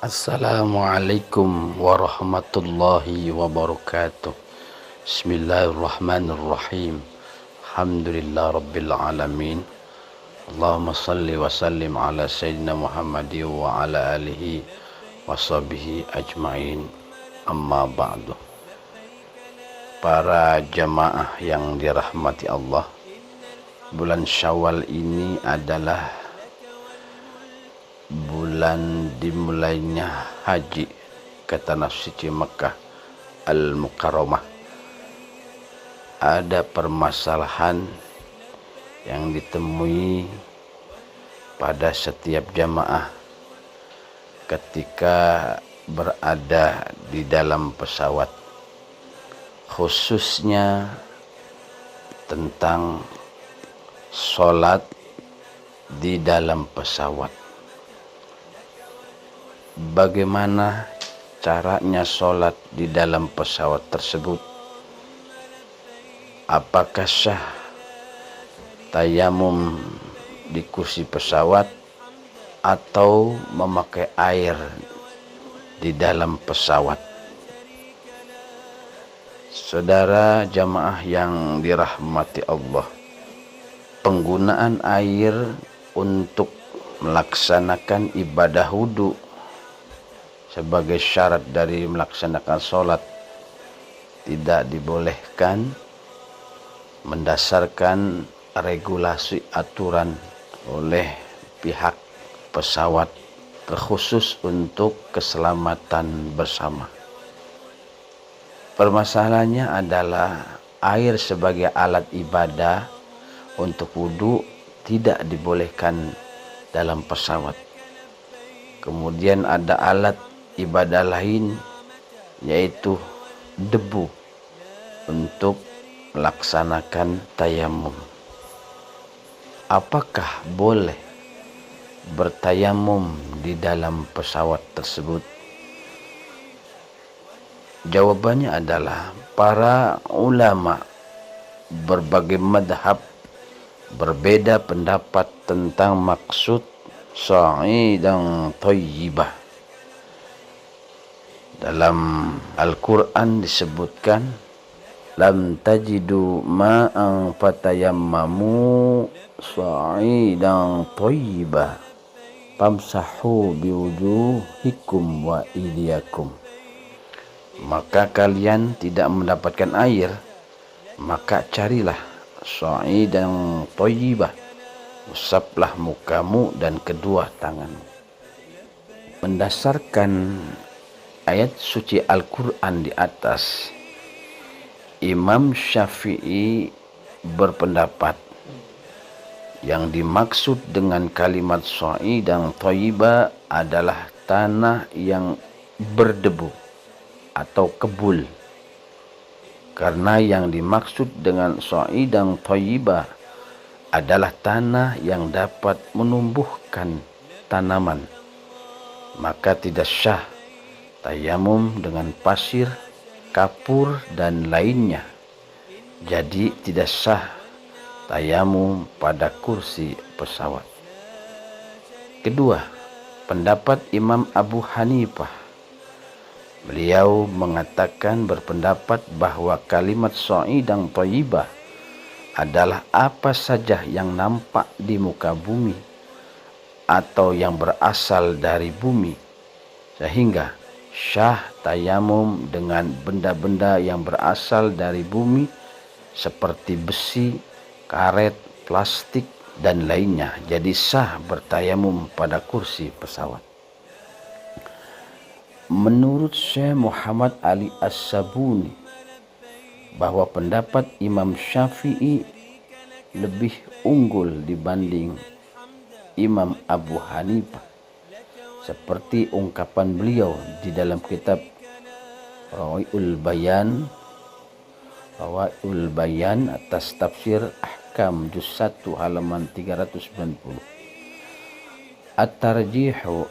Assalamualaikum warahmatullahi wabarakatuh. Bismillahirrahmanirrahim. Alhamdulillah rabbil alamin. Allahumma salli wa sallim ala sayyidina Muhammadin wa ala alihi wa sahbihi ajmain. Amma ba'du. Para jamaah yang dirahmati Allah, bulan Syawal ini adalah bulan dimulainya haji ke tanah suci Mekah Al-Mukarramah. Ada permasalahan yang ditemui pada setiap jamaah ketika berada di dalam pesawat, khususnya tentang sholat di dalam pesawat. Bagaimana caranya sholat di dalam pesawat tersebut? Apakah sah tayamum di kursi pesawat atau memakai air di dalam pesawat? Saudara jamaah yang dirahmati Allah, penggunaan air untuk melaksanakan ibadah wudhu sebagai syarat dari melaksanakan sholat tidak dibolehkan mendasarkan regulasi aturan oleh pihak pesawat terkhusus untuk keselamatan bersama. Permasalahannya adalah air sebagai alat ibadah untuk wudhu tidak dibolehkan dalam pesawat. Kemudian ada alat ibadah lain yaitu debu untuk melaksanakan tayamum. Apakah boleh bertayamum di dalam pesawat tersebut? Jawabannya adalah para ulama berbagai madhab berbeda pendapat tentang maksud sa'idan thayyibah. Dalam Al-Quran disebutkan, lam tajidu ma'an fatayammamu sa'idan thayyibah famsahu biwujuhikum wa idiyakum. Maka kalian tidak mendapatkan air, maka carilah sa'idan thayyibah, usaplah mukamu dan kedua tanganmu. Mendasarkan ayat suci Al-Quran di atas, Imam Syafi'i berpendapat yang dimaksud dengan kalimat sa'idan thayyibah adalah tanah yang berdebu atau kebul. Karena yang dimaksud dengan sa'idan thayyibah adalah tanah yang dapat menumbuhkan tanaman, maka tidak syah tayamum dengan pasir, kapur, dan lainnya. Jadi tidak sah tayamum pada kursi pesawat. Kedua, pendapat Imam Abu Hanifah. Beliau mengatakan berpendapat bahwa kalimat sa'idan thayyibah adalah apa saja yang nampak di muka bumi atau yang berasal dari bumi, sehingga syah tayamum dengan benda-benda yang berasal dari bumi seperti besi, karet, plastik, dan lainnya. Jadi sah bertayamum pada kursi pesawat. Menurut Syekh Muhammad Ali As-Sabuni, bahwa pendapat Imam Syafi'i lebih unggul dibanding Imam Abu Hanifah, seperti ungkapan beliau di dalam kitab Rawaul Bayan atas tafsir Ahkam juz 1 halaman 390. At-tarjihu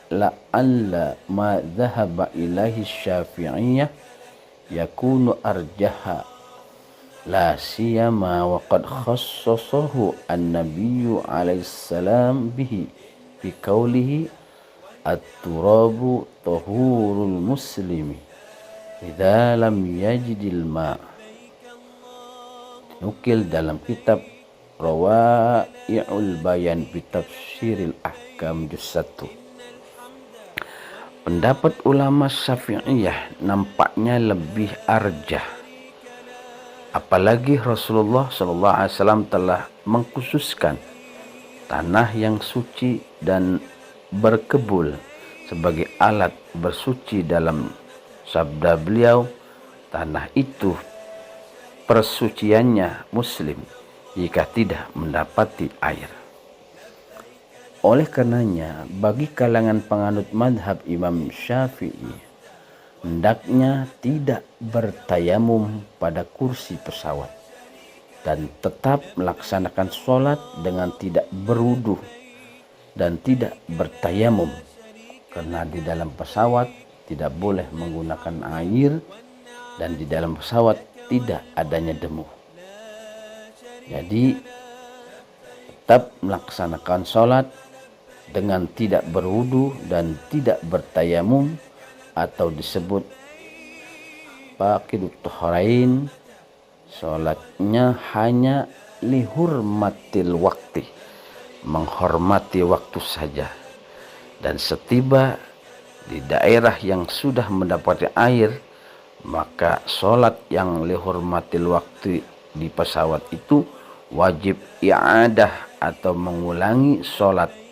la'alla ma dhahaba ilahi syafi'iyah yakunu arjaha la siyama wa qad khassasahu an-nabiyyu alaihi salam bihi bi qawlihi at-turabu tahurul muslimi idza lam yajidil ma. Nukil dalam kitab Rawai'ul Bayan fi Tafsiril Ahkam juz 1. Pendapat ulama Syafi'iyah nampaknya lebih arjah, apalagi Rasulullah SAW telah mengkhususkan tanah yang suci dan berkebul sebagai alat bersuci dalam sabda beliau, tanah itu persuciannya muslim jika tidak mendapati air. Oleh karenanya, bagi kalangan penganut madhab Imam Syafi'i, hendaknya tidak bertayamum pada kursi pesawat dan tetap melaksanakan sholat dengan tidak berwudu dan tidak bertayamum, karena di dalam pesawat tidak boleh menggunakan air dan di dalam pesawat tidak adanya debu. Jadi tetap melaksanakan sholat dengan tidak berwudu dan tidak bertayamum, atau disebut faqidut taharain. Sholatnya hanya lihurmatil wakti, menghormati waktu saja, dan setiba di daerah yang sudah mendapat air, maka sholat yang lihurmatil waktu di pesawat itu wajib i'adah atau mengulangi sholat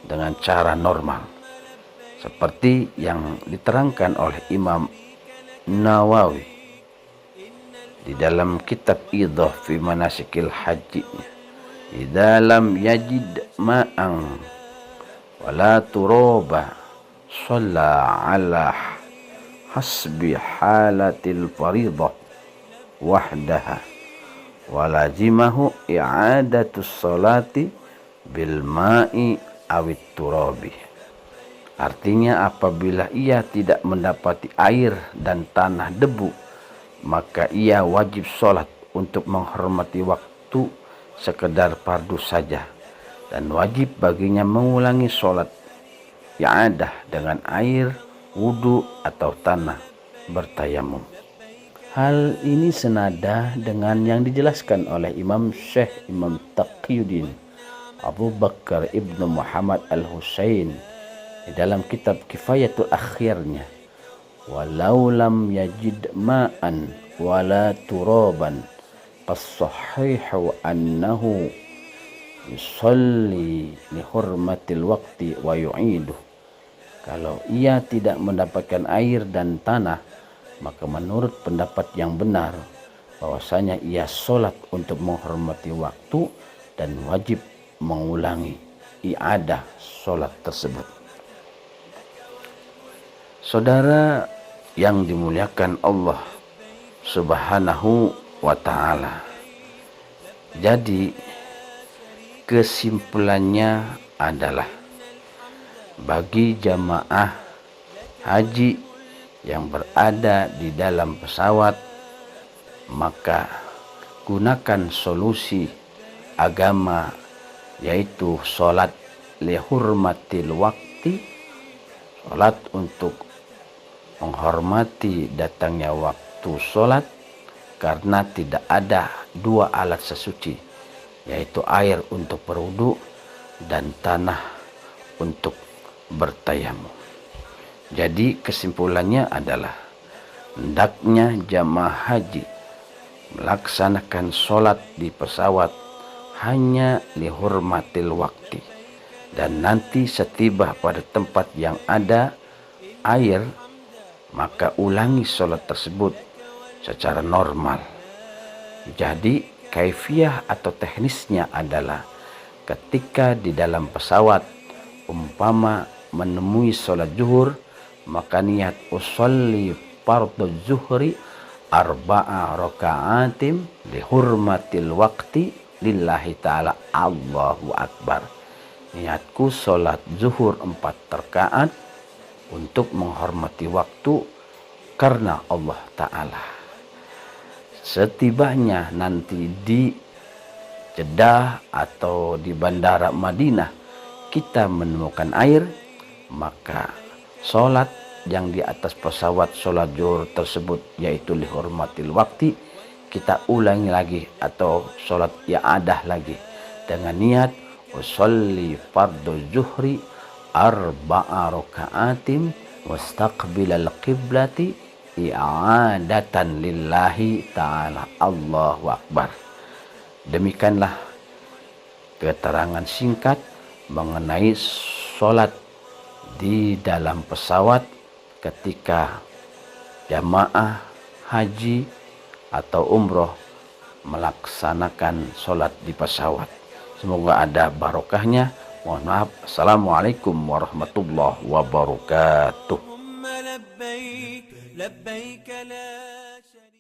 dengan cara normal, seperti yang diterangkan oleh Imam Nawawi di dalam kitab Idah fi Manasikil Haji. Idza lam yajid ma'an wala turaba shalla ala hasbi halatil faridah wahdaha walazimahu i'adatus salati bil ma'i awit turabi. Artinya, apabila ia tidak mendapati air dan tanah debu, maka ia wajib sholat untuk menghormati waktu sekedar fardu saja, dan wajib baginya mengulangi sholat i'adah dengan air, wudu atau tanah bertayamum. Hal ini senada dengan yang dijelaskan oleh Imam Syekh Imam Taqiyuddin Abu Bakar Ibnu Muhammad Al-Husain di dalam kitab Kifayatul Akhirnya. Walau lam yajid ma'an wala turaban as-sahihu annahu yusalli li hurmatil waqti wa yu'iduh. Kalau ia tidak mendapatkan air dan tanah, maka menurut pendapat yang benar bahwasanya ia sholat untuk menghormati waktu dan wajib mengulangi i'adah sholat tersebut. Saudara yang dimuliakan Allah Subhanahu wa ta'ala, jadi kesimpulannya adalah bagi jamaah haji yang berada di dalam pesawat, maka gunakan solusi agama, yaitu sholat lihurmatil wakti, sholat untuk menghormati datangnya waktu sholat, karena tidak ada dua alat sesuci, yaitu air untuk berwudu dan tanah untuk bertayamum. Jadi kesimpulannya adalah hendaknya jamaah haji melaksanakan sholat di pesawat hanya lihurmatil wakti, dan nanti setiba pada tempat yang ada air, maka ulangi sholat tersebut secara normal. Jadi kaifiyah atau teknisnya adalah ketika di dalam pesawat umpama menemui sholat zuhur, maka niat usolli fardhu zuhri arba'a raka'atim lihurmatil wakti lillahi ta'ala Allahu Akbar. Niatku sholat zuhur 4 rakaat untuk menghormati waktu karena Allah Ta'ala. Setibanya nanti di Jeddah atau di bandara Madinah kita menemukan air, maka sholat yang di atas pesawat sholat zuhur tersebut, yaitu lihormatil waktu, kita ulangi lagi atau sholat i'adah lagi dengan niat usolli fardhu zuhri arba'a raka'atin wastaqbilal qiblati i'adatan lillahi ta'ala. Allahu Akbar. Demikianlah keterangan singkat mengenai sholat di dalam pesawat ketika jamaah haji atau umroh melaksanakan sholat di pesawat. Semoga ada barokahnya. Mohon maaf. Assalamualaikum warahmatullahi wabarakatuh.